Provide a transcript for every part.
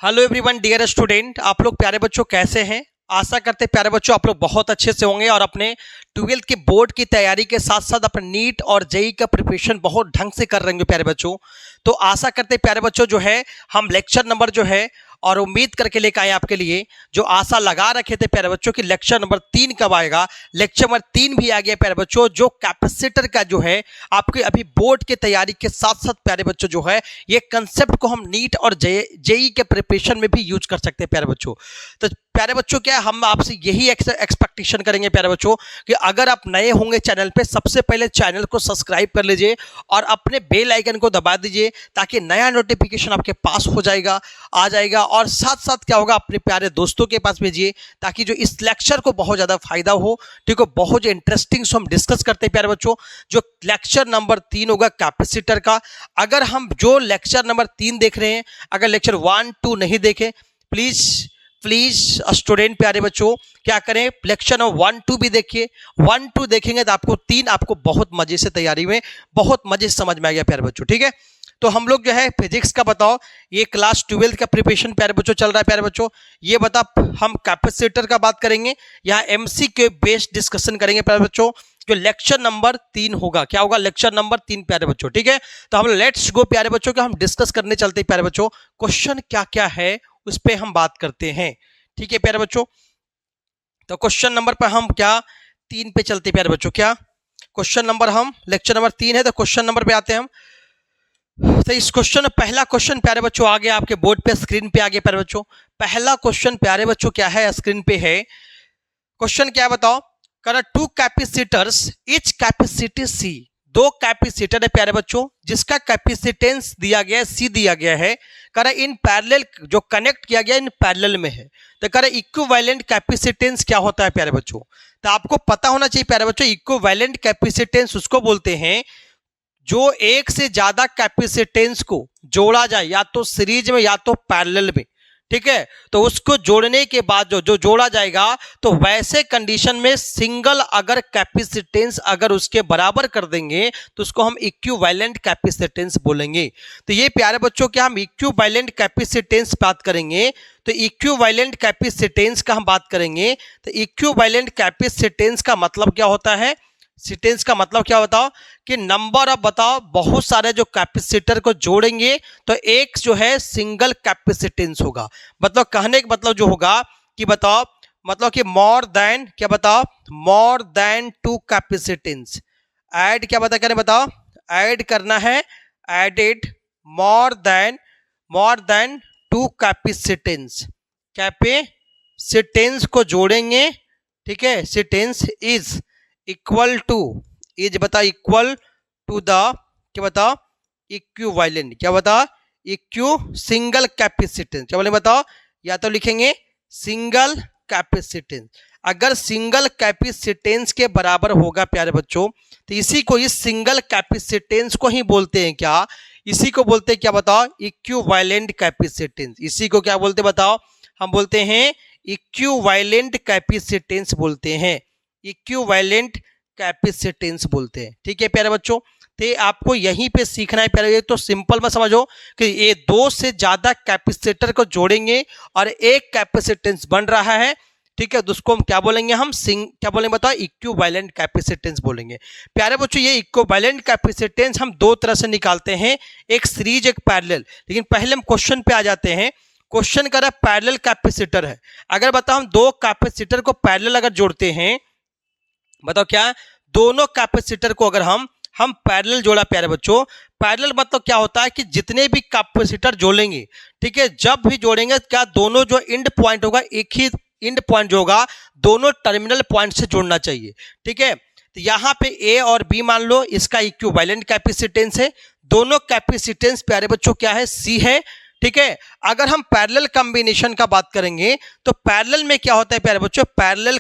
Hello everyone dear student, आप लोग प्यारे बच्चों कैसे हैं। आशा करते हैं प्यारे बच्चों आप लोग बहुत अच्छे से होंगे और अपने 12th के बोर्ड की तैयारी के साथ साथ अपने नीट और जेई का प्रिपरेशन बहुत ढंग से कर रहे होंगे प्यारे बच्चों। तो आशा करते हैं प्यारे बच्चों जो है हम लेक्चर नंबर जो है और उम्मीद करके लेकर आए आपके लिए, जो आशा लगा रखे थे प्यारे बच्चों कि लेक्चर नंबर 3 कब आएगा। लेक्चर नंबर 3 भी आ गया प्यारे बच्चों, जो कैपेसिटर का जो है आपके अभी बोर्ड की तैयारी के साथ साथ प्यारे बच्चों जो है ये कंसेप्ट को हम नीट और जेई के प्रिपरेशन में भी यूज कर सकते हैं प्यारे बच्चों। तो प्यारे बच्चों क्या है, हम आपसे यही एक्सपेक्टेशन करेंगे प्यारे बच्चों कि अगर आप नए होंगे चैनल पे, सबसे पहले चैनल को सब्सक्राइब कर लीजिए और अपने बेल आइकन को दबा दीजिए ताकि नया नोटिफिकेशन आपके पास आ जाएगा। और साथ साथ क्या होगा, अपने प्यारे दोस्तों के पास भेजिए ताकि जो इस लेक्चर को बहुत ज़्यादा फायदा हो। ठीक है, बहुत इंटरेस्टिंग हम डिस्कस करते हैं प्यारे बच्चों। जो लेक्चर नंबर 3 होगा कैपेसिटर का, अगर हम जो लेक्चर नंबर 3 देख रहे हैं, अगर लेक्चर 1, 2 नहीं देखें, प्लीज स्टूडेंट प्यारे बच्चों क्या करें, लेक्चर नंबर 1, 2 भी देखिए। 1, 2 देखेंगे तो आपको 3 आपको बहुत मजे से तैयारी में बहुत मजे से समझ में आ गया प्यारे बच्चों। ठीक है, तो हम लोग जो है फिजिक्स का बताओ, ये क्लास 12th का प्रिपरेशन प्यारे बच्चों चल रहा है प्यारे बच्चों। ये बता हम कैपेसिटर का बात करेंगे, यहाँ एमसीक्यू बेस्ड डिस्कशन करेंगे प्यारे बच्चों। जो लेक्चर नंबर 3 होगा, क्या होगा, लेक्चर नंबर 3 प्यारे बच्चों। ठीक है, तो हम लेट्स गो प्यारे बच्चों कि हम डिस्कस करने चलते हैं प्यारे बच्चों। क्वेश्चन क्या क्या है उस पर हम बात करते हैं। ठीक है प्यारे बच्चों, तो क्वेश्चन नंबर पर हम क्या 3 पे चलते प्यारे बच्चों। क्या क्वेश्चन नंबर, हम लेक्चर नंबर 3 है तो क्वेश्चन नंबर पे आते हैं हम। तो इस क्वेश्चन पहला क्वेश्चन प्यारे बच्चों आ गया आपके बोर्ड पे, स्क्रीन पे आ गया प्यारे बच्चों। पहला क्वेश्चन प्यारे बच्चों क्या है, स्क्रीन पे है। क्वेश्चन क्या है बताओ, कर 2 capacitors each capacity C. 2 capacitor है प्यारे बच्चों जिसका कैपेसिटेंस दिया गया है सी दिया गया है। कर इन पैरेलल, जो कनेक्ट किया गया इन पैरेलल में है। तो कर इक्विवेलेंट कैपेसिटेंस क्या होता है प्यारे बच्चों। तो आपको पता होना चाहिए प्यारे बच्चों, इक्विवेलेंट कैपेसिटेंस उसको बोलते हैं जो एक से ज्यादा कैपेसिटेंस को जोड़ा जाए, या तो सीरीज में या तो पैरेलल में। ठीक है, तो उसको जोड़ने के बाद जो जोड़ा जाएगा, तो वैसे कंडीशन में सिंगल अगर कैपेसिटेंस अगर उसके बराबर कर देंगे तो उसको हम इक्विवेलेंट कैपेसिटेंस बोलेंगे। तो ये प्यारे बच्चों क्या हम इक्विवेलेंट कैपेसिटेंस बात करेंगे। तो इक्विवेलेंट कैपेसिटेंस का हम बात करेंगे, तो इक्विवेलेंट कैपेसिटेंस का मतलब क्या होता है, सिटेंस का मतलब क्या बताओ कि नंबर ऑफ, बताओ बहुत सारे जो कैपेसिटर को जोड़ेंगे तो एक जो है सिंगल कैपेसिटेंस होगा। मतलब कहने का मतलब जो होगा कि बताओ, मतलब कि मोर देन, क्या बताओ, मोर देन 2 कैपेसिटेंस ऐड, क्या बता करें बताओ, ऐड करना है, एडेड मोर देन 2 कैपेसिटेंस को जोड़ेंगे। ठीक है, सिटेंस इज इक्वल टू, इज बता इक्वल टू द, क्या बता, इक्विवेलेंट, क्या बता, सिंगल कैपेसिटेंस, क्या बोले बताओ, या तो लिखेंगे सिंगल कैपेसिटेंस। अगर सिंगल कैपेसिटेंस के बराबर होगा प्यारे बच्चों, तो इसी को, इस सिंगल कैपेसिटेंस को ही बोलते हैं क्या, इसी को बोलते हैं क्या बताओ, इक्विवेलेंट कैपेसिटेंस। इसी को क्या बोलते बताओ, हम बोलते हैं इक्विवेलेंट कैपेसिटेंस बोलते हैं, इक्विवेलेंट कैपेसिटेंस बोलते हैं। ठीक है प्यारे बच्चों, तो आपको यहीं पे सीखना है प्यारे। ये तो सिंपल में समझो कि ये 2 से ज्यादा कैपेसिटर को जोड़ेंगे और एक कैपेसिटेंस बन रहा है। ठीक है, तो उसको हम क्या बोलेंगे, हम क्या बोलेंगे बताओ, इक्विवेलेंट कैपेसिटेंस बोलेंगे प्यारे बच्चों। ये इक्विवेलेंट कैपेसिटेंस हम 2 तरह से निकालते हैं, एक सीरीज एक पैरेलल। लेकिन पहले हम क्वेश्चन पे आ जाते हैं। क्वेश्चन कर पैरेलल कैपेसिटर है, अगर बताओ हम 2 कैपेसिटर को पैरेलल अगर जोड़ते हैं, बताओ क्या, दोनों कैपेसिटर को अगर हम पैरेलल जोड़ा प्यारे बच्चों। पैरेलल मतलब क्या होता है कि जितने भी कैपेसिटर जोड़ेंगे, ठीक है, जब भी जोड़ेंगे क्या दोनों जो एंड पॉइंट होगा, एक ही एंड पॉइंट जो होगा दोनों टर्मिनल पॉइंट से जोड़ना चाहिए। ठीक है, तो यहाँ पे ए और बी मान लो, इसका इक्विवेलेंट कैपेसिटेंस है। दोनों कैपेसिटेंस प्यारे बच्चों क्या है, सी है। ठीक है, अगर हम पैरेलल कॉम्बिनेशन का बात करेंगे तो पैरेलल में क्या होता है प्यारे बच्चों, पैरेलल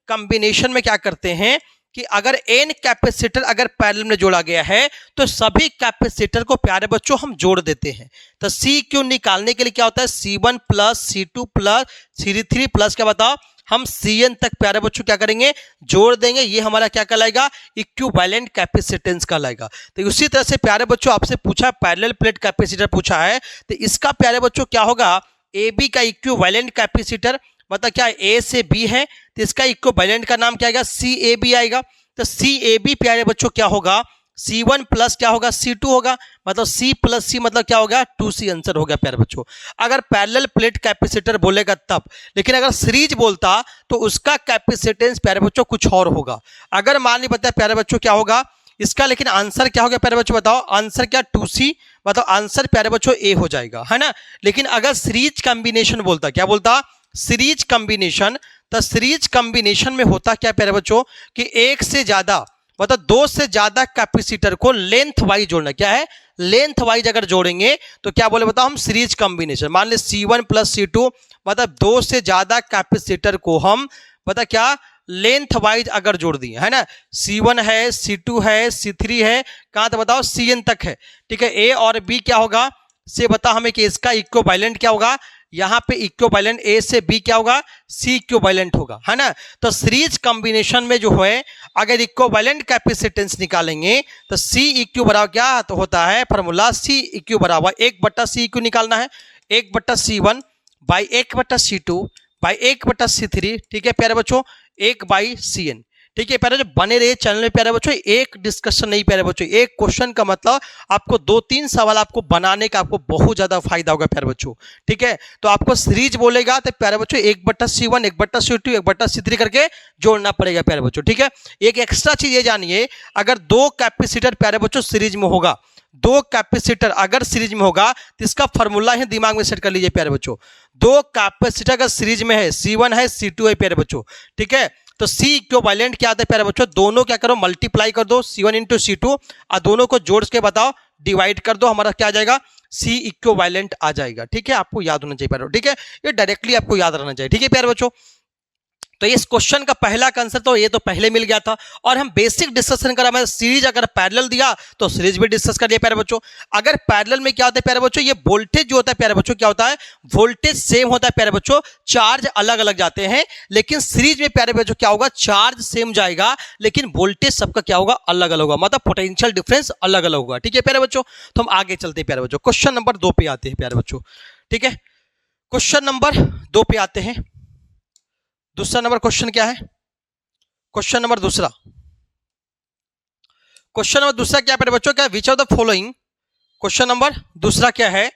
कॉम्बिनेशन में क्या करते हैं कि अगर n कैपेसिटर अगर पैरेलल में जोड़ा गया है तो सभी कैपेसिटर को प्यारे बच्चों हम जोड़ देते हैं। तो C क्यों निकालने के लिए क्या होता है, C1 plus C2 plus C3 plus क्या बताओ हम Cn तक प्यारे बच्चों क्या करेंगे, जोड़ देंगे। ये हमारा क्या कहलाएगा, इक्विवेलेंट कैपेसिटेंस कहलाएगा। तो उसी तरह से प्यारे बच्चों आपसे पूछा पैरेलल प्लेट कैपेसिटर पूछा है, तो इसका प्यारे बच्चों क्या होगा, ए बी का इक्विवेलेंट कैपेसिटर, मतलब क्या ए से बी है तो इसका इक्विवेलेंट का नाम क्या आएगा, सी ए बी आएगा। तो सी ए बी प्यारे बच्चों क्या होगा, C1 प्लस क्या होगा, C2 होगा, मतलब C प्लस C मतलब क्या होगा, 2C आंसर हो गया प्यारे बच्चों। अगर पैरेलल प्लेट कैपेसिटर बोलेगा तब, लेकिन अगर सीरीज बोलता तो उसका कैपेसिटेंस प्यारे बच्चों कुछ और होगा। अगर मान ली बताया प्यारे बच्चों क्या होगा इसका, लेकिन आंसर क्या होगा प्यारे बच्चों, बताओ आंसर क्या, 2C, मतलब आंसर प्यारे बच्चों ए हो जाएगा, है ना। लेकिन अगर सीरीज कॉम्बिनेशन बोलता, क्या बोलता, सीरीज कॉम्बिनेशन, तो सीरीज कॉम्बिनेशन में होता क्या प्यारे बच्चों कि एक से ज्यादा, मतलब दो से ज्यादा कैपेसिटर को लेंथ वाइज जोड़ना, क्या है, लेंथ वाइज अगर जोड़ेंगे तो क्या बोले बताओ हम, सीरीज कॉम्बिनेशन। मान ले C1 प्लस C2, मतलब दो से ज्यादा कैपेसिटर को हम पता क्या लेंथ वाइज अगर जोड़ दिए, है ना, C1 है, C2 है, C3 है, कहां तक बताओ, Cn तक है, ठीक है। ए और बी क्या होगा से बता हमें कि इसका इक्विवेलेंट क्या होगा, यहाँ पे इक्विवेलेंट ए से बी क्या होगा, सी इक्विवेलेंट होगा, है ना। तो सीरीज कॉम्बिनेशन में जो है अगर इक्विवेलेंट कैपेसिटेंस निकालेंगे तो सी इक्यू बराबर क्या तो होता है, फार्मूला सी इक्यू बराबर 1/C इक्यू निकालना है, 1/C1 by 1/C2 by 1/C3, ठीक है प्यारे बच्चों, 1/Cn, ठीक है प्यारे, जो बने रहे चैनल में प्यारे बच्चों, एक डिस्कशन नहीं प्यारे बच्चों, एक क्वेश्चन का मतलब आपको 2-3 सवाल आपको बनाने का आपको बहुत ज्यादा फायदा होगा प्यारे बच्चों, ठीक है। तो आपको सीरीज बोलेगा तो प्यारे बच्चों 1/C1 1/C2 1/C3 करके जोड़ना पड़ेगा प्यारे बच्चों, ठीक है। एक एक्स्ट्रा चीज ये जानिए, अगर दो कैपेसिटर प्यारे बच्चों सीरीज में होगा, दो कैपेसिटर अगर सीरीज में होगा तो इसका फॉर्मूला ही दिमाग में सेट कर लीजिए प्यारे बच्चों। दो कैपेसिटर अगर सीरीज में है, C1 है, C2 है प्यारे बच्चों, ठीक है, तो C इक्विवेलेंट क्या आता है प्यारे बच्चों, दोनों क्या करो मल्टीप्लाई कर दो, C1 इंटू C2, और दोनों को जोड़ के बताओ डिवाइड कर दो, हमारा क्या आ जाएगा, C इक्विवेलेंट आ जाएगा, ठीक है। आपको याद होना चाहिए प्यारे, ठीक है, ये डायरेक्टली आपको याद रहना चाहिए, ठीक है प्यारे बच्चों। तो इस क्वेश्चन का पहला आंसर तो ये तो पहले मिल गया था, और हम बेसिक डिस्कशन करा, मैं सीरीज अगर पैरेलल दिया तो सीरीज भी डिस्कस कर लिया प्यारे बच्चों। अगर पैरेलल में क्या होता है प्यारे बच्चों, ये वोल्टेज जो होता है प्यारे बच्चों क्या होता है, वोल्टेज सेम होता है प्यारे बच्चों, चार्ज अलग अलग जाते हैं। लेकिन सीरीज में प्यारे बच्चों क्या होगा, चार्ज सेम जाएगा लेकिन वोल्टेज सबका क्या होगा, अलग अलग होगा, मतलब पोटेंशियल डिफरेंस अलग अलग होगा, ठीक है प्यारे बच्चों। तो हम आगे चलते हैं प्यारे बच्चों, क्वेश्चन नंबर 2 पे आते हैं प्यारे बच्चों, ठीक है। क्वेश्चन नंबर 2 पे आते हैं। दूसरा नंबर क्वेश्चन क्या है, क्वेश्चन नंबर दूसरा, क्वेश्चन नंबर दूसरा क्या है बच्चों, क्या which of the following, question number दूसरा क्या है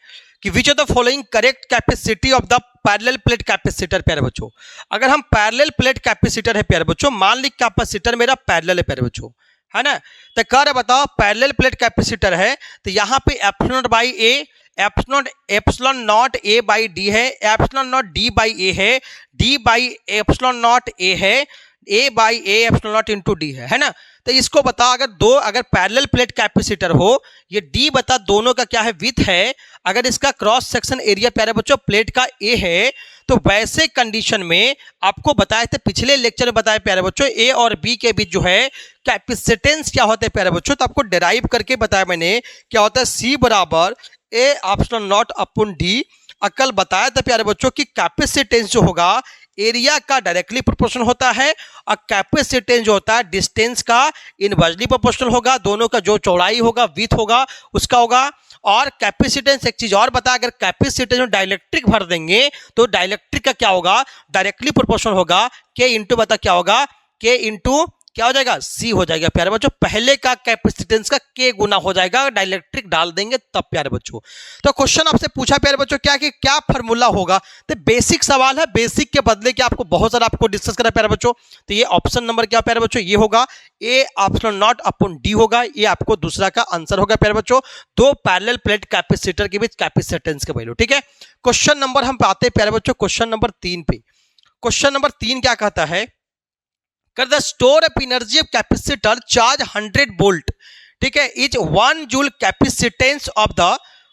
कि which of the following correct capacity of the parallel plate capacitor प्यारे बच्चों। अगर हम पैरेलल प्लेट कैपेसिटर है प्यारे बच्चों, मान ली कैपेसिटर मेरा पैरेलल है प्यारे बच्चों, है ना, तो कह रहे बताओ पैरेलल प्लेट कैपेसिटर है तो यहाँ पे epsilon by A, epsilon not A by D है, epsilon not D by A है, D by epsilon not A है, A by A epsilon not into D है ना। तो इसको बता अगर पैरेलल प्लेट कैपेसिटर हो, ये डी बता दोनों का क्या है, विथ है, अगर इसका क्रॉस सेक्शन एरिया प्यारे बच्चों प्लेट का ए है, तो वैसे कंडीशन में आपको बताए थे पिछले लेक्चर में बताया प्यारे बच्चों, ए और बी के बीच जो है कैपेसिटेंस क्या होता है प्यारे बच्चों, तो आपको डिराइव करके बताया मैंने क्या होता है, सी बराबर ए एप्सिलॉन नॉट अपॉन डी। अकल बताया था प्यारे बच्चों कि कैपेसिटेंस जो होगा एरिया का डायरेक्टली प्रोपोर्शनल होता है, और कैपेसिटेंस जो होता है डिस्टेंस का इनवर्सली प्रोपोर्शनल होगा, दोनों का जो चौड़ाई होगा विथ होगा उसका होगा। और कैपेसिटेंस एक चीज और बता, अगर कैपेसिटेंस में डाइलेक्ट्रिक भर देंगे तो डाइलेक्ट्रिक का क्या होगा, डायरेक्टली प्रोपोर्शनल होगा, के इंटू बता क्या होगा, के इंटू क्या हो जाएगा, सी हो जाएगा प्यारे बच्चों। पहले का कैपेसिटेंस का के गुना हो जाएगा, डाइलेक्ट्रिक डाल देंगे तब प्यारे बच्चों। तो क्वेश्चन आपसे पूछा प्यारे बच्चों क्या कि क्या फार्मूला होगा, तो बेसिक सवाल है, बेसिक के बदले क्या आपको बहुत सारा आपको डिस्कस करा प्यारे बच्चों। तो ये ऑप्शन नंबर क्या प्यारे बच्चों, ये होगा ए एप्सिलॉन नॉट अपॉन डी होगा, ये आपको दूसरा का आंसर होगा प्यारे बच्चों। दो पैरेलल प्लेट कैपेसिटर के बीच कैपेसिटेंस के वैल्यू, ठीक है। क्वेश्चन नंबर हम आते हैं प्यारे बच्चों क्वेश्चन नंबर 3 पे। क्वेश्चन नंबर 3 क्या कहता है, कर the store of energy of capacitor charge 100 volt, ठीक है, is 1 joule capacitance of the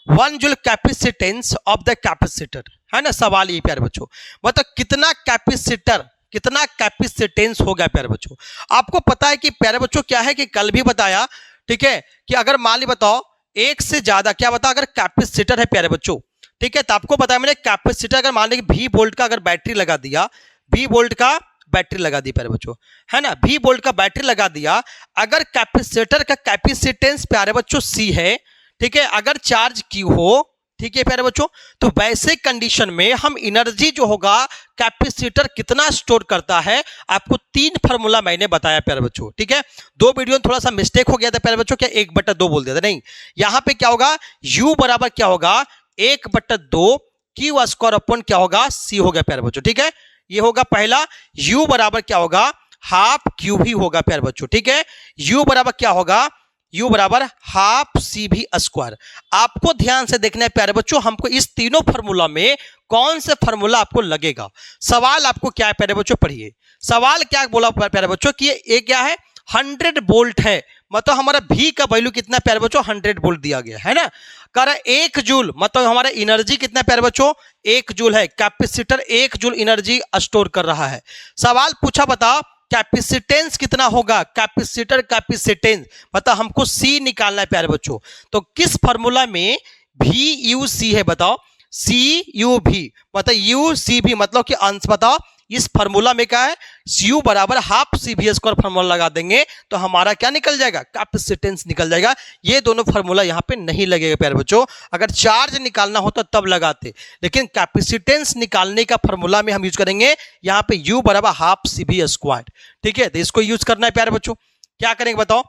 1 joule capacitance of the capacitor, है ना। सवाल ये प्यारे बच्चों, मतलब कितना कैपेसिटर कितना कैपेसिटेंस होगा प्यारे बच्चों। आपको पता है कि प्यारे बच्चों क्या है कि कल भी बताया, ठीक है, कि अगर मान ली बताओ एक से ज्यादा क्या बता, अगर कैपेसिटर है प्यारे बच्चों, ठीक है, तो आपको बताया मैंने कैपेसिटर अगर मान ली 20 वोल्ट का अगर बैटरी लगा दिया, V वोल्ट का बैटरी लगा दी प्यारे बच्चों, है ना, V वोल्ट का बैटरी लगा दिया। अगर कैपेसिटर का कैपेसिटेंस प्यारे बच्चों C है, ठीक है, अगर चार्ज Q हो, ठीक है प्यारे बच्चों, तो वैसे कंडीशन में हम एनर्जी जो होगा कैपेसिटर कितना स्टोर करता है, आपको 3 फार्मूला मैंने बताया प्यारे बच्चों, ठीक है। 2 वीडियो में थोड़ा सा मिस्टेक हो गया था प्यारे बच्चों, क्या 1/2 बोल दिया था, नहीं, यहां पे क्या होगा, U बराबर क्या होगा 1/2 Q स्क्वायर अपॉन क्या होगा C हो गया प्यारे बच्चों, ठीक है। ये होगा पहला। U बराबर क्या होगा हाफ Q भी होगा प्यारे बच्चों, ठीक है। U बराबर क्या होगा, U बराबर हाफ CV स्क्वायर। आपको ध्यान से देखना है प्यारे बच्चों, हमको इस तीनों फार्मूला में कौन से फार्मूला आपको लगेगा। सवाल आपको क्या है प्यारे बच्चों, पढ़िए सवाल क्या बोला प्यारे बच्चों कि ये क्या है 100 वोल्ट है, मतलब हमारा V का वैल्यू कितना प्यारे बच्चों 100 वोल्ट दिया गया है ना। कह रहा है 1 जूल, मतलब हमारा एनर्जी कितना प्यारे बच्चों 1 जूल है, कैपेसिटर 1 जूल एनर्जी स्टोर कर रहा है। सवाल पूछा बता कैपेसिटेंस कितना होगा, कैपेसिटर कैपेसिटेंस मतलब हमको C निकालना है प्यारे बच्चों। तो किस फार्मूला में VUC है बताओ, CUV मतलब UCV मतलब कि अंश बताओ, इस फार्मूला में क्या है U बराबर हाफ CV स्क्वायर फार्मूला लगा देंगे तो हमारा क्या निकल जाएगा कैपेसिटेंस निकल जाएगा। ये दोनों फार्मूला यहाँ पे नहीं लगेगा प्यारे बच्चों, अगर चार्ज निकालना हो तो तब लगाते, लेकिन कैपेसिटेंस निकालने का फार्मूला में हम यूज करेंगे यहाँ पे U बराबर हाफ CV स्क्वायर, ठीक है। तो इसको यूज करना है प्यारे बच्चों, क्या करेंगे बताओ,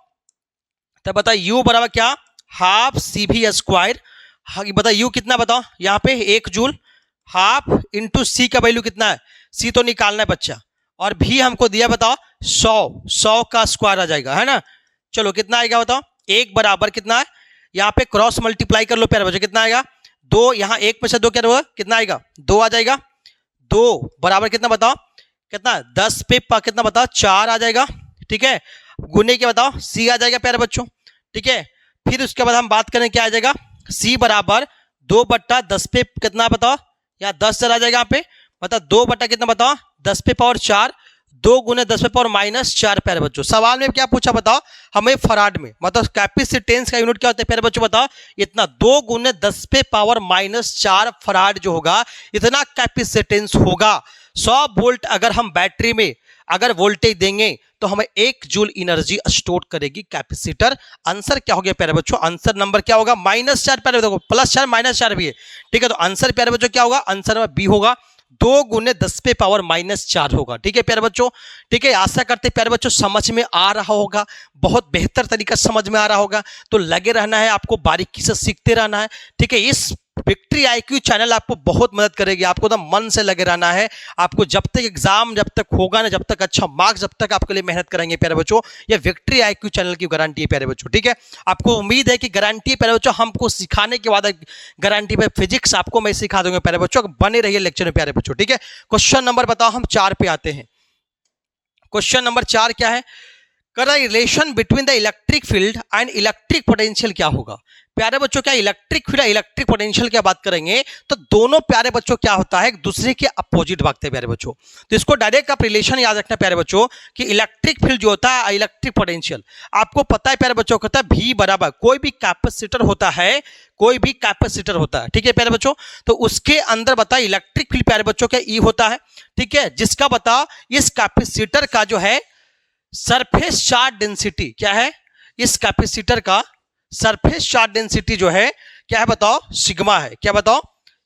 तो बताओ U बराबर क्या हाफ CV स्क्वायर, बताओ U कितना बताओ, यहाँ पे 1 जूल, हाफ इंटू C का वैल्यू कितना है, C तो निकालना है बच्चा, और V हमको दिया बताओ 100 का स्क्वायर आ जाएगा, है ना। चलो कितना आएगा बताओ, 1 बराबर कितना है, यहाँ पे क्रॉस मल्टीप्लाई कर लो प्यारे बच्चों, कितना आएगा 2, यहाँ 1 में से 2 क्या होगा कितना आएगा 2 आ जाएगा, 2 बराबर कितना बताओ, कितना 10 पे कितना बताओ 4 आ जाएगा, ठीक है। गुने के बताओ C आ जाएगा प्यारे बच्चों, ठीक है। फिर उसके बाद हम बात करें क्या आ जाएगा, C बराबर 2/10 पे कितना बताओ, यहाँ 10 चला जाएगा यहाँ पे, मतलब 2 बटा कितना बताओ 10 पे पावर 4, 2 गुने 10 पे पावर -4 प्यारे बच्चों। सवाल में क्या पूछा बताओ हमें फराड में, मतलब कैपेसिटेंस का यूनिट क्या होता है प्यारे बच्चों बताओ, इतना 2 गुने 10 पे पावर -4 फराड जो होगा इतना कैपेसिटेंस होगा। 100 वोल्ट अगर हम बैटरी में अगर वोल्टेज देंगे तो हमें 1 जूल एनर्जी स्टोर करेगी कैपेसिटर। आंसर क्या हो गया प्यारे बच्चों, आंसर नंबर क्या होगा -4 प्यारे देखो, +4 -4 भी है, ठीक है। तो आंसर प्यारे बच्चों क्या होगा, आंसर नंबर बी होगा, 2 गुने 10 पे पावर -4 होगा, ठीक है प्यारे बच्चों, ठीक है। आशा करते प्यारे बच्चों समझ में आ रहा होगा, बहुत बेहतर तरीका समझ में आ रहा होगा, तो लगे रहना है, आपको बारीकी से सीखते रहना है, ठीक है। इस विक्ट्री IQ चैनल आपको बहुत मदद करेगी, आपको तो मन से लगे रहना है, आपको जब तक एग्जाम जब तक होगा ना, जब तक अच्छा मार्क्स जब तक आपके लिए मेहनत करेंगे प्यारे बच्चों, ये विक्ट्री IQ चैनल की गारंटी है प्यारे बच्चों, ठीक है। आपको उम्मीद है कि गारंटी है प्यारे बच्चों, हमको सिखाने के बाद गारंटी पे फिजिक्स आपको मैं सिखा दूंगा प्यारे बच्चों, बने रहिए लेक्चर में प्यारे बच्चों, ठीक है। क्वेश्चन नंबर बताओ, हम 4 पे आते हैं। क्वेश्चन नंबर 4 क्या है, relation between the electric field and electric potential क्या होगा। प्यारे बच्चों क्या इलेक्ट्रिक फील्ड इलेक्ट्रिक पोटेंशियल की बात करेंगे तो दोनों प्यारे बच्चों क्या होता है एक दूसरे के अपोजिट भागते हैं प्यारे बच्चों। तो इसको डायरेक्ट आप रिलेशन याद रखना प्यारे बच्चों कि इलेक्ट्रिक फील्ड जो होता है इलेक्ट्रिक पोटेंशियल आपको पता है प्यारे बच्चों होता है V बराबर कोई भी कैपेसिटर होता है, कोई भी कैपेसिटर होता है, ठीक है प्यारे बच्चों। तो उसके अंदर बता इलेक्ट्रिक फील्ड प्यारे बच्चों क्या E होता है, ठीक है, जिसका बता इस कैपेसिटर का जो है सरफेस चार्ज डेंसिटी क्या है, इस कैपेसिटर का सरफेस चार्ज डेंसिटी जो है क्या है बताओ सिग्मा है, क्या बताओ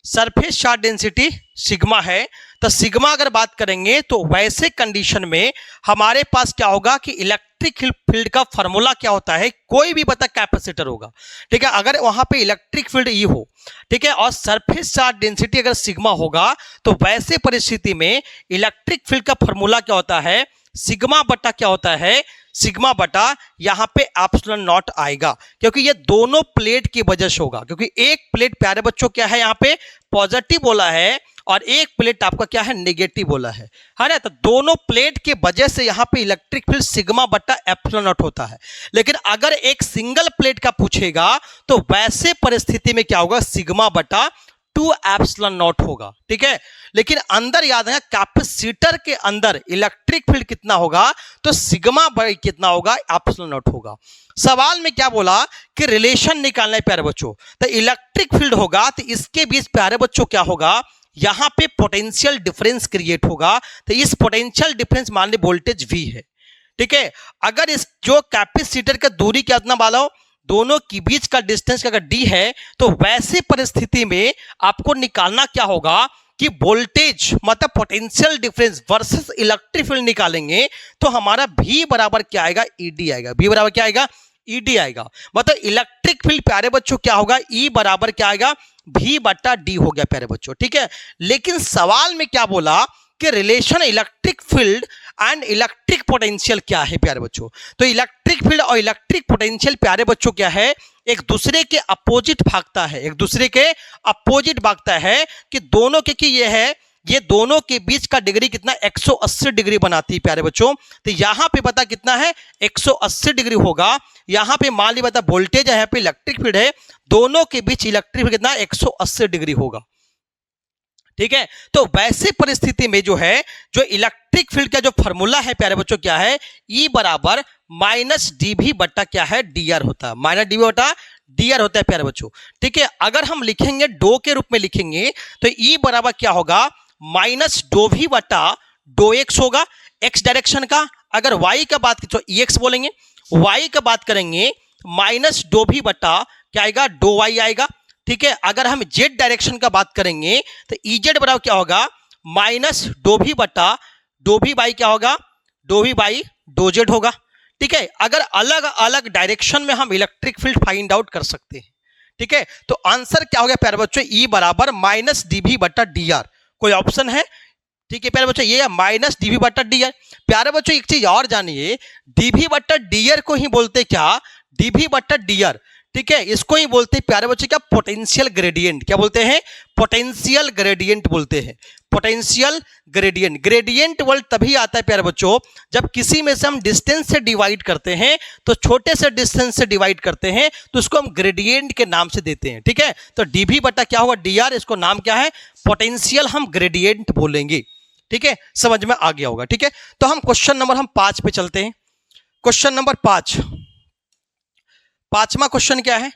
सरफेस चार्ज डेंसिटी सिग्मा है। तो सिग्मा अगर बात करेंगे तो वैसे कंडीशन में हमारे पास क्या होगा कि इलेक्ट्रिक फील्ड का फॉर्मूला क्या होता है, कोई भी बता कैपेसिटर होगा, ठीक है, अगर वहां पे इलेक्ट्रिक फील्ड ई हो, ठीक है, और सरफेस चार्ज डेंसिटी अगर सिग्मा होगा तो वैसे परिस्थिति में इलेक्ट्रिक फील्ड का फॉर्मूला क्या होता है सिग्मा बटा क्या होता है सिग्मा बटा यहां पे एप्सिलॉन नॉट आएगा, क्योंकि ये दोनों प्लेट की वजह से होगा, क्योंकि एक प्लेट प्यारे बच्चों क्या है यहाँ पे पॉजिटिव बोला है और एक प्लेट आपका क्या है नेगेटिव बोला है ना। तो दोनों प्लेट के वजह से यहाँ पे इलेक्ट्रिक फील्ड सिग्मा बटा एप्सिलॉन नॉट होता है। लेकिन अगर एक सिंगल प्लेट का पूछेगा तो वैसे परिस्थिति में क्या होगा सिग्मा बटा 2 एप्सिलॉन नॉट होगा, ठीक है। लेकिन अंदर याद है कैपेसिटर के अंदर इलेक्ट्रिक फील्ड कितना होगा तो सिग्मा बाई कितना होगा एप्सिलॉन नॉट होगा। सवाल में क्या बोला कि रिलेशन निकालना है प्यारे बच्चों, तो इलेक्ट्रिक फील्ड होगा तो इसके बीच प्यारे बच्चों क्या होगा यहां पे पोटेंशियल डिफरेंस क्रिएट होगा। तो इस पोटेंशियल डिफरेंस मान ली वोल्टेज V है, ठीक है। अगर इस जो कैपेसिटर का दूरी कितना वाला हो, दोनों के बीच का डिस्टेंस अगर D है, तो वैसे परिस्थिति में आपको निकालना क्या होगा कि वोल्टेज मतलब potential difference versus electric field निकालेंगे तो हमारा V बराबर क्या आएगा, ED आएगा। V बराबर क्या आएगा, ED आएगा। मतलब इलेक्ट्रिक फील्ड प्यारे बच्चों क्या होगा, E बराबर क्या आएगा, V बटा D हो गया प्यारे बच्चों, ठीक है। लेकिन सवाल में क्या बोला कि relation electric field and electric potential क्या है प्यारे बच्चों। तो इलेक्ट्रिक फील्ड और इलेक्ट्रिक पोटेंशियल प्यारे बच्चों क्या है, एक दूसरे के अपोजिट भागता है, एक दूसरे के अपोजिट भागता है कि दोनों के कि ये है, ये दोनों के बीच का डिग्री कितना 180 डिग्री बनाती है प्यारे बच्चों। तो यहां पे पता कितना है 180 डिग्री होगा। यहां पे मान ली बता वोल्टेज है, यहाँ पे इलेक्ट्रिक फील्ड है, दोनों के बीच इलेक्ट्रिक फील्ड कितना 180 डिग्री होगा, ठीक है। तो वैसे परिस्थिति में जो है, जो इलेक्ट्रिक फील्ड का जो फॉर्मूला है प्यारे बच्चों क्या है, E बराबर माइनस dV बट्टा क्या है, dr होता है, माइनस dV बट्टा dr होता है प्यारे बच्चों, ठीक है। अगर हम लिखेंगे डो के रूप में लिखेंगे तो E बराबर क्या होगा, माइनस डो V बट्टा डो x होगा, x डायरेक्शन का। अगर y का बात तो ex बोलेंगे, y का बात करेंगे माइनस डो V बट्टा क्या आएगा, डो y आएगा, ठीक है। अगर हम z डायरेक्शन का बात करेंगे तो Ez बराबर क्या होगा, माइनस डो V बटा डो V बाई क्या होगा, डो V बाई डो z होगा, ठीक है। अगर अलग अलग डायरेक्शन में हम इलेक्ट्रिक फील्ड फाइंड आउट कर सकते हैं, ठीक है। तो आंसर क्या हो गया प्यारे बच्चों, E बराबर माइनस dV बटा dr। कोई ऑप्शन है, ठीक है प्यारे बच्चों, ये माइनस dV बटा dr। प्यारे बच्चों एक चीज और जानिए, dV बटा dr को ही बोलते क्या, dV बटा dr, ठीक है। इसको ही बोलते हैं प्यारे बच्चे क्या, पोटेंशियल ग्रेडियंट। क्या बोलते हैं, पोटेंशियल ग्रेडियंट बोलते हैं, पोटेंशियल ग्रेडियंट। ग्रेडियंट वर्ड तभी आता है प्यारे बच्चों जब किसी में से हम डिस्टेंस से डिवाइड करते हैं, तो छोटे से डिस्टेंस से डिवाइड करते हैं तो उसको हम ग्रेडियंट के नाम से देते हैं, ठीक है। तो dV बटा क्या होगा dr, इसको नाम क्या है, पोटेंशियल हम ग्रेडियंट बोलेंगे, ठीक है। समझ में आ गया होगा, ठीक है। तो हम क्वेश्चन नंबर 5 पे चलते हैं। क्वेश्चन नंबर 5, पांचवा क्वेश्चन क्या है,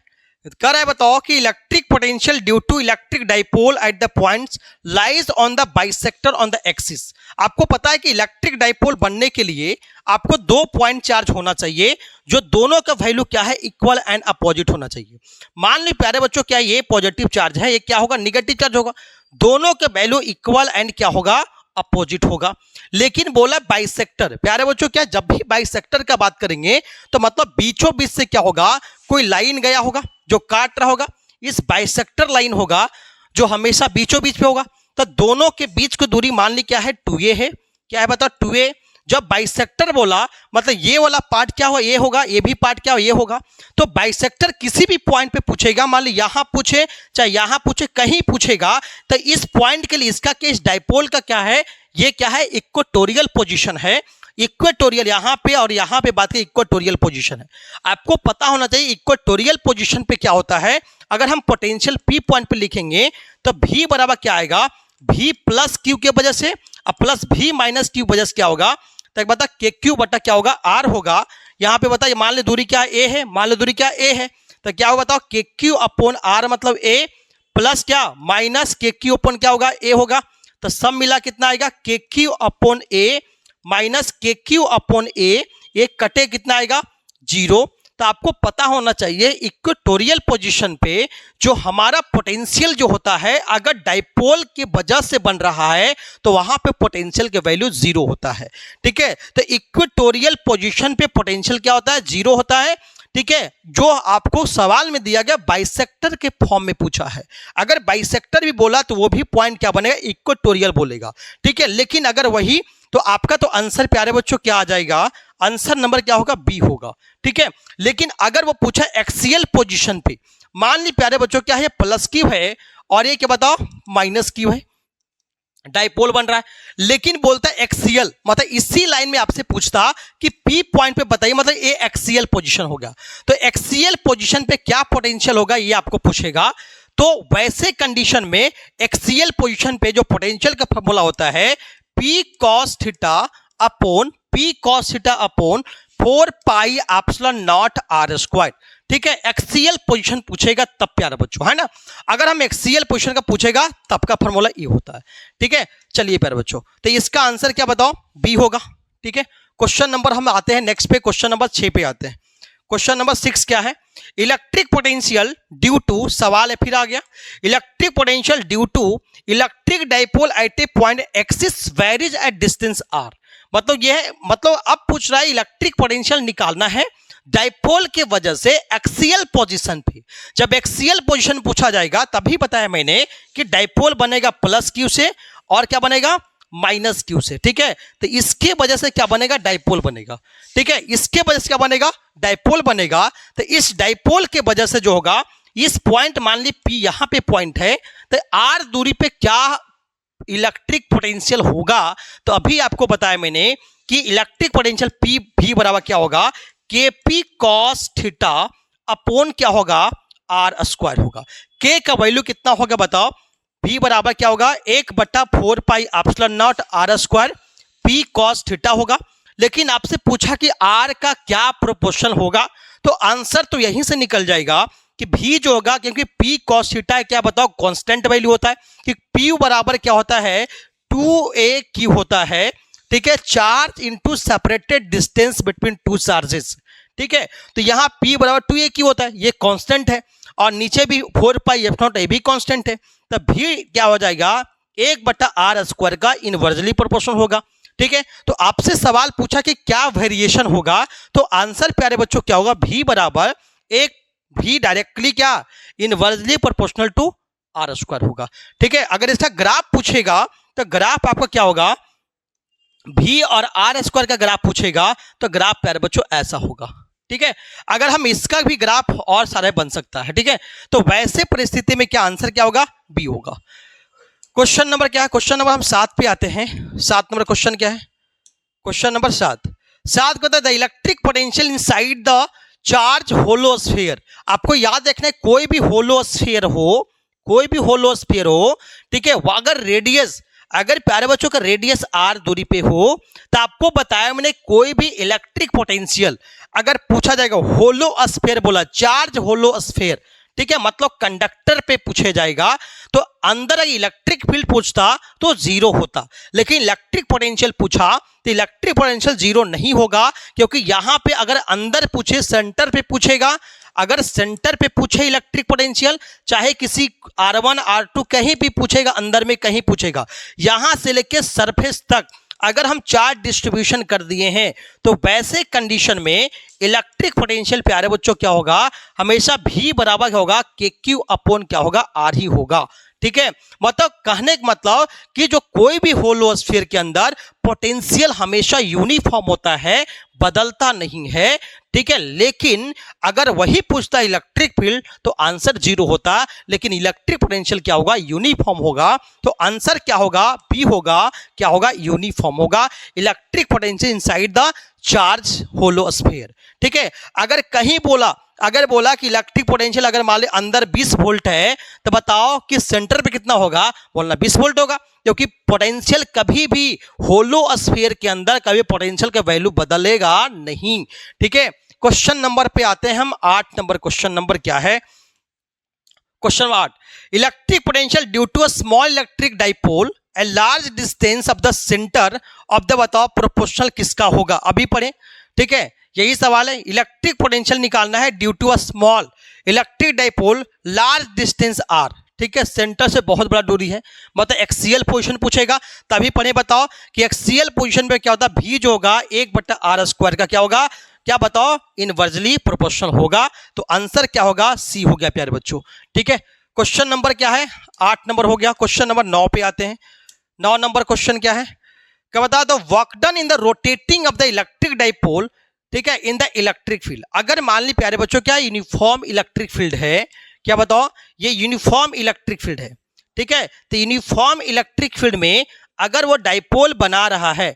कर है बताओ कि electric potential due to electric dipole at the points lies on the bisector on the axis. आपको पता है कि इलेक्ट्रिक डाइपोल बनने के लिए आपको 2 पॉइंट चार्ज होना चाहिए, जो दोनों का वैल्यू क्या है, इक्वल एंड अपोजिट होना चाहिए। मान ली प्यारे बच्चों क्या ये पॉजिटिव चार्ज है, ये क्या होगा, निगेटिव चार्ज होगा। दोनों का वैल्यू इक्वल एंड क्या होगा, अपोजिट होगा। लेकिन बोला बाइसेक्टर, प्यारे बच्चों क्या, जब भी बाइसेक्टर का बात करेंगे तो मतलब बीचों बीच से क्या होगा, कोई लाइन गया होगा जो काट रहा होगा, इस बाइसेक्टर लाइन होगा जो हमेशा बीचों बीच पे होगा। तो दोनों के बीच की दूरी मान ली क्या है, 2a है। क्या है बताओ, 2a। जब बाइसेक्टर बोला मतलब ये वाला पार्ट क्या हो, ये होगा, ये भी पार्ट क्या हो, ये होगा। तो बाइसेक्टर किसी भी पॉइंट पे पूछेगा, मान ली यहां पूछे चाहे यहां पूछे, कहीं पूछेगा, तो इस पॉइंट के लिए इसका केस डाइपोल का क्या है, ये क्या है, इक्वेटोरियल पोजीशन है। इक्वेटोरियल यहां पे और यहां पे बात की इक्वेटोरियल पोजीशन है। आपको पता होना चाहिए इक्वेटोरियल पोजीशन पे क्या होता है। अगर हम पोटेंशियल P पॉइंट पे लिखेंगे तो V बराबर क्या आएगा, V प्लस Q के वजह से और प्लस V माइनस Q वजह से क्या होगा, तो बता KQ बटा क्या होगा, R होगा। यहाँ पे बता, मान लो दूरी क्या A है, मान लो दूरी क्या A है, तो क्या होगा बताओ, KQ अपॉन R मतलब A प्लस क्या माइनस KQ अपॉन क्या होगा, A होगा। तो सब मिला कितना आएगा, KQ upon A minus KQ upon A, ये कटे कितना आएगा, 0। तो आपको पता होना चाहिए इक्वेटोरियल पोजीशन पे जो हमारा पोटेंशियल जो होता है, अगर डाइपोल की वजह से बन रहा है तो वहां पे पोटेंशियल के वैल्यू 0 होता है, ठीक है। तो इक्वेटोरियल पोजीशन पे पोटेंशियल क्या होता है, 0 होता है, ठीक है। जो आपको सवाल में दिया गया बाइसेक्टर के फॉर्म में पूछा है, अगर बाइसेक्टर भी बोला तो वो भी पॉइंट क्या बनेगा, इक्वेटोरियल बोलेगा, ठीक है। लेकिन अगर वही तो आपका तो आंसर प्यारे बच्चों क्या आ जाएगा, आंसर नंबर क्या होगा, बी होगा, ठीक है। लेकिन अगर वो पूछा एक्सियल पोजीशन पे, मान ली प्यारे बच्चों क्या है, प्लस क्यू है और ये क्या बताओ माइनस क्यू है, डाइपोल बन रहा है, लेकिन बोलता है एक्सियल, मतलब इसी लाइन में आपसे पूछता कि P पॉइंट पे बताइए, मतलब ये एक्सियल पोजीशन हो गया। तो एक्सियल पोजीशन पे क्या पोटेंशियल होगा ये आपको पूछेगा। तो वैसे कंडीशन में एक्सियल पोजीशन पे जो पोटेंशियल का फॉर्मूला होता है P cos theta upon 4 pi epsilon not R square, ठीक है, एक्सियल पोजीशन पूछेगा तब प्यारे बच्चों, है ना। अगर हम एक्सियल पोजीशन का पूछेगा तब का फॉर्मूला ये होता है, ठीक है। चलिए प्यारे बच्चों, तो इसका आंसर क्या बताओ, बी होगा, ठीक है। क्वेश्चन नंबर हम आते हैं नेक्स्ट पे, क्वेश्चन नंबर 6 पे आते हैं। क्वेश्चन नंबर 6 क्या है, इलेक्ट्रिक पोटेंशियल ड्यू टू, सवाल है फिर आ गया, electric potential due to electric dipole at a point axis varies at distance r. मतलब यह है, मतलब अब पूछ रहा है इलेक्ट्रिक पोटेंशियल निकालना है डाइपोल के वजह से एक्सियल पोजीशन पे। जब एक्सियल पोजीशन पूछा जाएगा तभी बताया मैंने कि डाइपोल बनेगा प्लस क्यू से और क्या बनेगा माइनस क्यू से, ठीक है। तो इसके वजह से क्या बनेगा, डाइपोल बनेगा, ठीक है। इसके वजह से क्या बनेगा, डाइपोल बनेगा। तो इस डाइपोल के वजह से जो होगा, इस पॉइंट मान ली पी यहां पे पॉइंट है, तो आर दूरी पे क्या इलेक्ट्रिक पोटेंशियल होगा। तो अभी आपको बताया मैंने कि इलेक्ट्रिक पोटेंशियल पी भी बराबर क्या होगा, के पी कॉस थीटा अपॉन क्या होगा, आर स्क्वायर होगा। के का वैल्यू कितना होगा बताओ, भी बराबर क्या होगा, 1/4 pi epsilon nought r square p cos theta होगा। लेकिन आपसे पूछा कि आर का क्या प्रोपोर्शन होगा, तो आंसर तो यहीं से निकल जाएगा कि भी जो होगा, क्योंकि पी कॉस थीटा क्या बताओ कांस्टेंट वैल्यू होता है, कि पी बराबर क्या होता है 2a होता है, ठीक है, charge into separated distance between two charges, ठीक है। तो यहाँ P बराबर 2a होता है, ये कांस्टेंट है, और नीचे भी 4 पाई एफ नॉट ए भी कांस्टेंट है। तब भी क्या हो जाएगा, 1/r स्क्वायर का इनवर्सली प्रोपोर्शनल होगा, ठीक है। तो आपसे सवाल पूछा कि क्या वेरिएशन होगा, तो आंसर प्यारे बच्चों क्या होगा, भी बराबर भी डायरेक्टली क्या inversely proportional to r square होगा, ठीक है। अगर इसका ग्राफ पूछेगा तो ग्राफ आपका क्या होगा, भी और आर स्क्वायर का ग्राफ पूछेगा तो ग्राफ प्यारे बच्चों ऐसा होगा, ठीक है। अगर हम इसका भी ग्राफ और सारा बन सकता है, ठीक है। तो वैसे परिस्थिति में क्या आंसर क्या होगा, बी होगा। क्वेश्चन नंबर क्या है, क्वेश्चन नंबर हम 7 पे आते हैं। 7 नंबर क्वेश्चन क्या है, क्वेश्चन नंबर 7 कहता है the electric potential inside the charge hollow sphere. आपको याद रखना है, कोई भी होलो स्फीयर हो, ठीक है, अगर रेडियस, अगर प्यारे बच्चों का रेडियस आर दूरी पे हो, तो आपको बताया मैंने कोई भी इलेक्ट्रिक पोटेंशियल अगर पूछा जाएगा, होलो स्फीयर बोला, चार्ज होलो स्फीयर, ठीक है, मतलब कंडक्टर पे पूछे जाएगा, तो अंदर इलेक्ट्रिक फील्ड पूछता तो जीरो होता। लेकिन इलेक्ट्रिक पोटेंशियल पूछा तो इलेक्ट्रिक पोटेंशियल जीरो नहीं होगा, क्योंकि यहां पे अगर अंदर पूछे, सेंटर पे पूछेगा, अगर सेंटर पे पूछे इलेक्ट्रिक पोटेंशियल, चाहे किसी R1 R2 कहीं भी पूछेगा, अंदर में कहीं पूछेगा, यहां से लेके सरफेस तक अगर हम चार्ज डिस्ट्रीब्यूशन कर दिए हैं, तो वैसे कंडीशन में इलेक्ट्रिक पोटेंशियल प्यारे बच्चों क्या होगा, हमेशा भी बराबर होगा के क्यू अपॉन क्या होगा, आर ही होगा, ठीक है। मतलब कहने का मतलब कि जो कोई भी होलो स्फीयर के अंदर पोटेंशियल हमेशा यूनिफॉर्म होता है, बदलता नहीं है, ठीक है। लेकिन अगर वही पूछता इलेक्ट्रिक फील्ड तो आंसर जीरो होता, लेकिन इलेक्ट्रिक पोटेंशियल क्या होगा, यूनिफॉर्म होगा। तो आंसर क्या होगा, बी होगा, क्या होगा, यूनिफॉर्म होगा, electric potential inside the charge hollow sphere, ठीक है। अगर बोला कि इलेक्ट्रिक पोटेंशियल अगर मान ले अंदर 20 वोल्ट है, तो बताओ कि सेंटर पे कितना होगा, बोलना 20 वोल्ट होगा, क्योंकि पोटेंशियल कभी भी होलो स्फीयर के अंदर कभी पोटेंशियल का वैल्यू बदलेगा नहीं, ठीक है। क्वेश्चन नंबर पे आते हैं हम, 8 नंबर क्वेश्चन नंबर क्या है, question 8, electric potential due to a small electric dipole a large distance of the centre of the, बताओ प्रोपोर्शनल किसका होगा, अभी पढ़े, ठीक है। यही सवाल है, इलेक्ट्रिक पोटेंशियल निकालना है due to a small electric dipole large distance r, ठीक है, सेंटर से बहुत बड़ा दूरी है, मतलब एक्सियल पोजीशन पूछेगा तभी पढ़े। बताओ कि एक्सियल पोजीशन पे क्या होता है, भी जो होगा 1/r स्क्वायर का क्या होगा, क्या बताओ, इनवर्सली प्रोपोर्शनल होगा। तो आंसर क्या होगा, सी हो गया प्यारे बच्चों, ठीक है। क्वेश्चन नंबर क्या है, 8 नंबर हो गया। क्वेश्चन नंबर 9 पे आते हैं। 9 नंबर क्वेश्चन क्या है, क्या बता दो, work done in the rotating of the electric dipole, ठीक है, इन द इलेक्ट्रिक फील्ड। अगर मान ली प्यारे बच्चों क्या यूनिफॉर्म इलेक्ट्रिक फील्ड है, क्या बताओ, ये यूनिफॉर्म इलेक्ट्रिक फील्ड है, ठीक है। तो यूनिफॉर्म इलेक्ट्रिक फील्ड में अगर वो डाइपोल बना रहा है,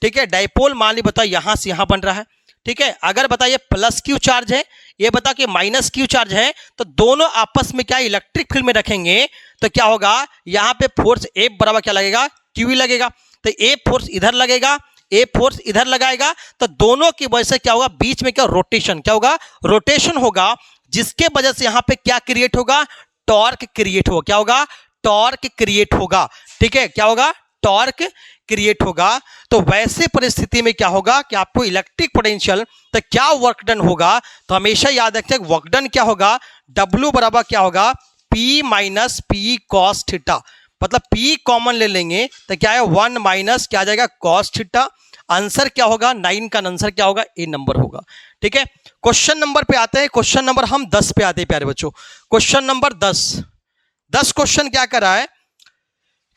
ठीक है, डाइपोल मान ली बताओ यहां से यहां बन रहा है, ठीक है। अगर बताइए प्लस क्यू चार्ज है, ये बता कि माइनस क्यू चार्ज है, तो दोनों आपस में क्या इलेक्ट्रिक फील्ड में रखेंगे, तो क्या होगा, यहां पे फोर्स ए बराबर क्या लगेगा, क्यू ही लगेगा। तो ए फोर्स इधर लगेगा, ए फोर्स इधर लगाएगा तो दोनों की वजह से क्या होगा, बीच में क्या रोटेशन, क्या होगा, रोटेशन होगा, जिसके वजह से यहां पे क्या क्रिएट होगा, टॉर्क क्रिएट होगा। क्या होगा, टॉर्क क्रिएट होगा। ठीक है, क्या होगा, टॉर्क क्रिएट होगा। तो वैसे परिस्थिति में क्या होगा कि आपको इलेक्ट्रिक पोटेंशियल तो क्या वर्क डन होगा, तो हमेशा याद रखें वर्क डन क्या होगा, W बराबर क्या होगा, P minus P cos theta. मतलब P कॉमन ले लेंगे तो क्या है, 1 माइनस क्या आ जाएगा, कॉस थीटा। आंसर क्या होगा, 9 का आंसर क्या होगा, ए नंबर होगा। ठीक है, क्वेश्चन नंबर पे आते हैं। क्वेश्चन नंबर हम 10 पे आते हैं प्यारे बच्चों। क्वेश्चन नंबर 10 क्वेश्चन क्या कर रहा है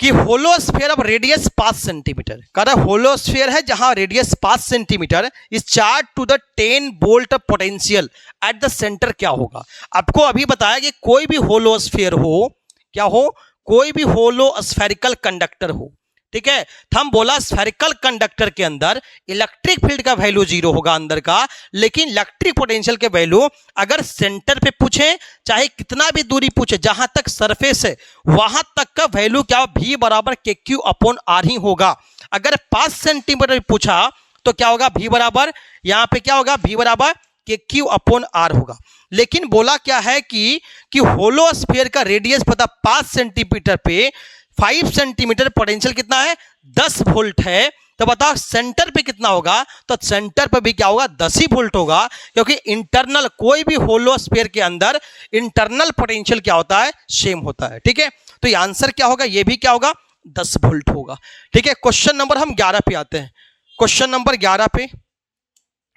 कि होलोस्फीयर ऑफ रेडियस 5 सेंटीमीटर कर रहा है। होलोस्फीयर है जहां radius 5 centimetre is charge to the 10 volt of potential at the centre क्या होगा। आपको अभी बताया कि कोई भी होलोस्फीयर हो, क्या हो, कोई भी होलोस्फेरिकल कंडक्टर हो। ठीक है, तो हम बोला स्फेरिकल कंडक्टर के अंदर इलेक्ट्रिक फील्ड का वैल्यू 0 होगा अंदर का, लेकिन इलेक्ट्रिक पोटेंशियल के वैल्यू अगर सेंटर पे पूछे, चाहे कितना भी दूरी पूछे, जहां तक सरफेस है वहां तक का वैल्यू क्या, V बराबर KQ अपॉन R ही होगा। अगर 5 सेंटीमीटर पूछा तो क्या होगा, V बराबर यहां पे क्या होगा, V बराबर KQ अपॉन R होगा। लेकिन बोला क्या है कि होलोस्फीयर का रेडियस पता 5 सेंटीमीटर पे 5 सेंटीमीटर, पोटेंशियल कितना है, 10 वोल्ट है। तो बताओ सेंटर पे कितना होगा, तो सेंटर पे भी क्या होगा, 10 ही वोल्ट होगा, क्योंकि इंटरनल कोई भी होलोस्फीयर के अंदर इंटरनल पोटेंशियल क्या होता है, सेम होता है। ठीक है, तो ये आंसर क्या होगा, ये भी क्या होगा, 10 वोल्ट होगा। ठीक है, क्वेश्चन नंबर हम 11 पे आते हैं। क्वेश्चन नंबर 11 पे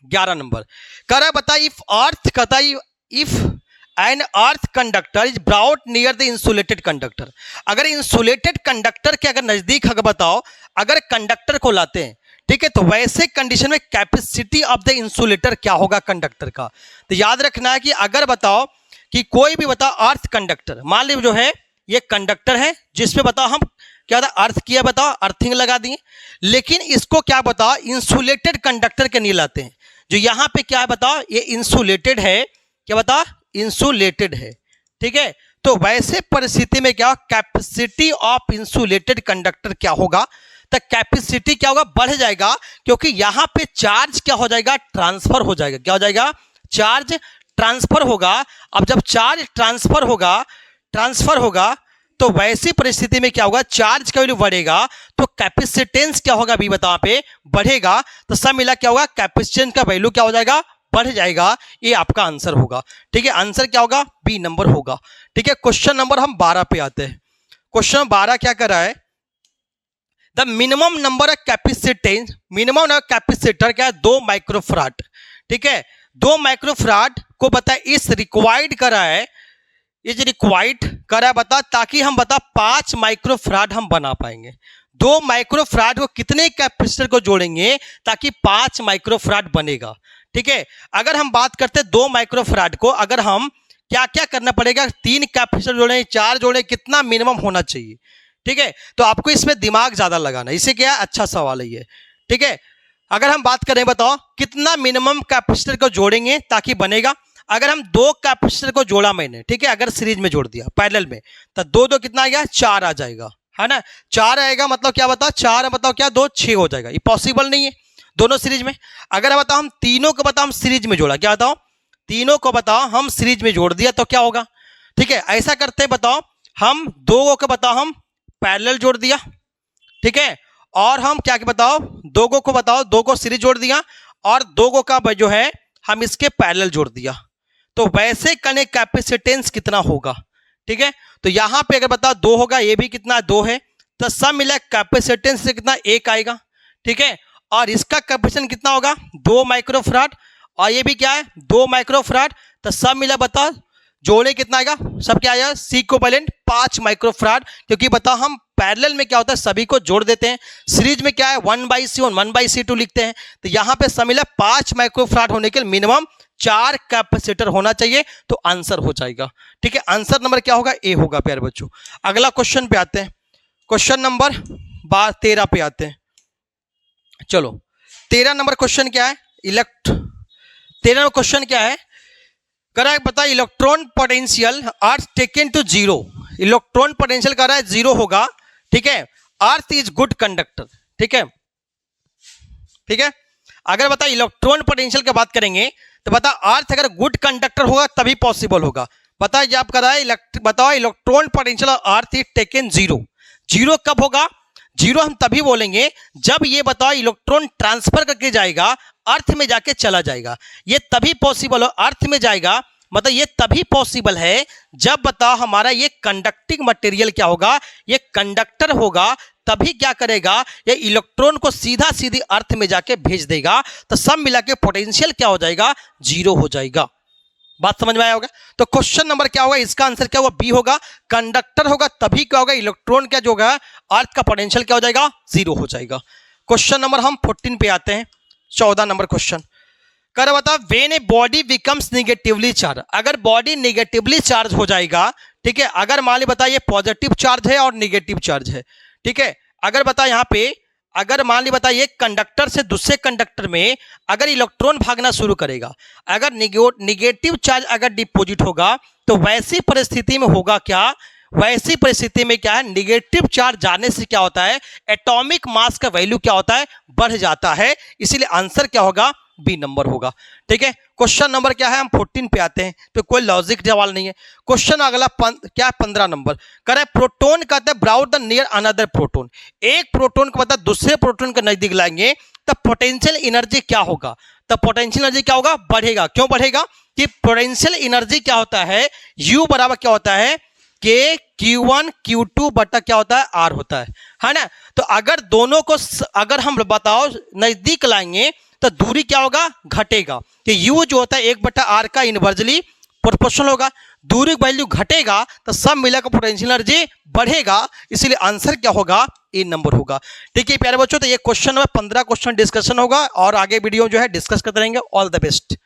11 नंबर कह रहा है, बता इफ अर्थ, कहता है if an earth conductor is brought near the insulated conductor. अगर इंसुलेटेड कंडक्टर के अगर नजदीक अगर बताओ, अगर कंडक्टर को लाते हैं, ठीक है, तो वैसे कंडीशन में कैपेसिटी ऑफ द इंसुलेटर क्या होगा कंडक्टर का। तो याद रखना है कि अगर बताओ कि कोई भी बताओ अर्थ कंडक्टर, मान लीजिए जो है ये कंडक्टर है जिसपे बताओ हम क्या था, अर्थ किया, बताओ अर्थिंग लगा दिए, लेकिन इसको क्या बताओ इंसुलेटेड कंडक्टर के नहीं लाते हैं। जो यहां पे क्या है बताओ, ये इंसुलेटेड है, क्या बताओ, इंसुलेटेड है। ठीक है, तो वैसे परिस्थिति में क्या, कैपेसिटी ऑफ इंसुलेटेड कंडक्टर क्या होगा, तो कैपेसिटी क्या होगा, बढ़ जाएगा, क्योंकि यहां पे चार्ज क्या हो जाएगा, ट्रांसफर हो जाएगा। क्या हो जाएगा, चार्ज ट्रांसफर होगा। अब जब चार्ज ट्रांसफर होगा तो वैसी परिस्थिति में क्या होगा, चार्ज का वैल्यू बढ़ेगा तो कैपेसिटेंस क्या होगा, भी बताओ पे बढ़ेगा। तो सब मिला क्या होगा, कैपेसिटेंस का वैल्यू क्या हो जाएगा, बढ़ जाएगा। ये आपका आंसर होगा। ठीक है, आंसर क्या होगा, बी नंबर होगा। ठीक है, क्वेश्चन नंबर हम 12 पे आते हैं। क्वेश्चन 12 क्या कर रहा है, the minimum number of capacitance, minimum number capacitor क्या है, 2 माइक्रोफराड। ठीक है, 2 माइक्रोफराड को बता इस रिक्वायर्ड करा है, इज रिक्वायर्ड करा बता, ताकि हम बता 5 माइक्रोफराड हम बना पाएंगे। 2 माइक्रोफराड को कितने कैपेसिटर को जोड़ेंगे ताकि 5 माइक्रोफराड बनेगा। ठीक है, अगर हम बात करते हैं 2 माइक्रोफराड को, अगर हम क्या क्या करना पड़ेगा, 3 कैपेसिटर जोड़े, 4 जोड़े, कितना मिनिमम होना चाहिए। ठीक है, तो आपको इसमें दिमाग ज्यादा लगाना, इसे क्या अच्छा सवाल है ये। ठीक है, अगर हम बात करें बताओ कितना मिनिमम कैपेसिटर को जोड़ेंगे ताकि बनेगा। अगर हम 2 कैपेसिटर को जोड़ा मैंने, ठीक है, अगर सीरीज में जोड़ दिया पैरेलल में, तो 2 कितना आ गया, 4 आ जाएगा, है ना। 4 आएगा मतलब क्या बताओ, 4 बताओ क्या, 2 6 हो जाएगा। ये पॉसिबल नहीं है दोनों सीरीज में। अगर बताओ हम तीनों को बताओ हम सीरीज में जोड़ा, क्या बताओ, तीनों को बताओ हम सीरीज में जोड़ दिया तो क्या होगा। ठीक है, ऐसा करते हैं, बताओ हम 2 को बताओ हम पैरेलल जोड़ दिया। ठीक है, और हम क्या बताओ 2 को बताओ 2 को सीरीज जोड़ दिया, और 2 का जो है हम इसके पैरेलल जोड़ दिया। तो वैसे कने कैपेसिटेंस कितना होगा। ठीक है, तो यहां पे अगर बताओ 2 होगा, ये भी कितना 2 है, तो सब मिला कैपेसिटेंस से कितना 1 आएगा। ठीक है, और इसका कैपेसिटेंस कितना होगा 2 माइक्रोफराड, और ये भी क्या है 2 माइक्रोफराड, तो सब मिला बताओ जोड़े कितना आएगा, सब क्या आएगा, सी इक्विवेलेंट 5 माइक्रोफराड। क्योंकि बताओ हम पैरेलल में क्या होता है, सभी को जोड़ देते हैं, सीरीज में क्या है 1/C1 1/C2 लिखते हैं। तो यहां पे सब मिला 5 माइक्रोफराड होने के लिए मिनिमम 4 कैपेसिटर होना चाहिए, तो आंसर हो जाएगा। ठीक है, आंसर नंबर क्या होगा, ए होगा प्यारे बच्चों। अगला क्वेश्चन पे आते हैं, क्वेश्चन नंबर 13 पे आते हैं। चलो 13 नंबर क्वेश्चन क्या है, 13 नंबर क्वेश्चन क्या है, करा है पता, electron potential earth taken to 0। Electron potential कह रहा है 0 होगा। ठीक है, अर्थ इज गुड कंडक्टर। ठीक है, ठीक है। अगर बता इलेक्ट्रॉन पोटेंशियल की बात करेंगे तो बता अर्थ अगर गुड कंडक्टर होगा तभी पॉसिबल होगा। बता जब आप कराए बताओ electron potential earth is taken zero. Zero कब होगा? जीरो हम तभी बोलेंगे जब ये बताओ इलेक्ट्रॉन ट्रांसफर करके जाएगा, अर्थ में जाके चला जाएगा। ये तभी पॉसिबल हो, अर्थ में जाएगा मतलब ये तभी पॉसिबल है जब बताओ हमारा ये कंडक्टिंग मटेरियल क्या होगा, ये कंडक्टर होगा, तभी क्या करेगा ये इलेक्ट्रॉन को सीधा सीधी अर्थ में जाके भेज देगा, तो सब मिला के पोटेंशियल क्या हो जाएगा? जीरो हो जाएगा। बात समझ में आया होगा। तो क्वेश्चन नंबर क्या होगा, इसका आंसर क्या होगा? बी होगा। कंडक्टर होगा तभी क्या होगा? इलेक्ट्रॉन क्या जो होगा अर्थ का पोटेंशियल क्या हो जाएगा? जीरो हो जाएगा। क्वेश्चन नंबर हम 14 पे आते हैं। 14 नंबर क्वेश्चन कर बता when a body becomes negatively charge. अगर बॉडी नेगेटिवली चार्ज हो जाएगा, ठीक है, अगर मान ली बताइए पॉजिटिव चार्ज है और नेगेटिव चार्ज है, ठीक है, अगर बता यहाँ पे अगर मान ली बताइए कंडक्टर से दूसरे कंडक्टर में अगर इलेक्ट्रॉन भागना शुरू करेगा, अगर नेगेटिव चार्ज अगर डिपॉजिट होगा तो वैसी परिस्थिति में होगा क्या? वैसी परिस्थिति में क्या है? नेगेटिव चार्ज जाने से क्या होता है? एटॉमिक मास का वैल्यू क्या होता है? बढ़ जाता है। इसीलिए आंसर क्या होगा? बी नंबर होगा। ठीक है। क्वेश्चन नंबर क्या है? हम 14 पे आते हैं, तो कोई लॉजिक सवाल नहीं है। क्वेश्चन अगला क्या है? 15 नंबर कर प्रोटोन कहते हैं brought the near another proton. एक प्रोटोन को मतलब दूसरे प्रोटोन के नजदीक लाएंगे तब पोटेंशियल एनर्जी क्या होगा? तब पोटेंशियल एनर्जी क्या होगा? बढ़ेगा। क्यों बढ़ेगा? कि पोटेंशियल एनर्जी क्या होता है? U बराबर क्या होता है? के Q1 Q2 बटा क्या होता है? R होता है ना। तो अगर दोनों को अगर हम बताओ नजदीक लाएंगे तो दूरी क्या होगा? घटेगा। कि U जो होता है 1/R का इनवर्सली प्रोपोर्शनल होगा। दूरी की वैल्यू घटेगा तो सब मिलाकर पोटेंशियल एनर्जी बढ़ेगा। इसीलिए आंसर क्या होगा? ए नंबर होगा। ठीक है प्यारे बच्चों, तो ये क्वेश्चन नंबर 15 क्वेश्चन डिस्कशन होगा और आगे वीडियो जो है डिस्कस करते रहेंगे। All the best.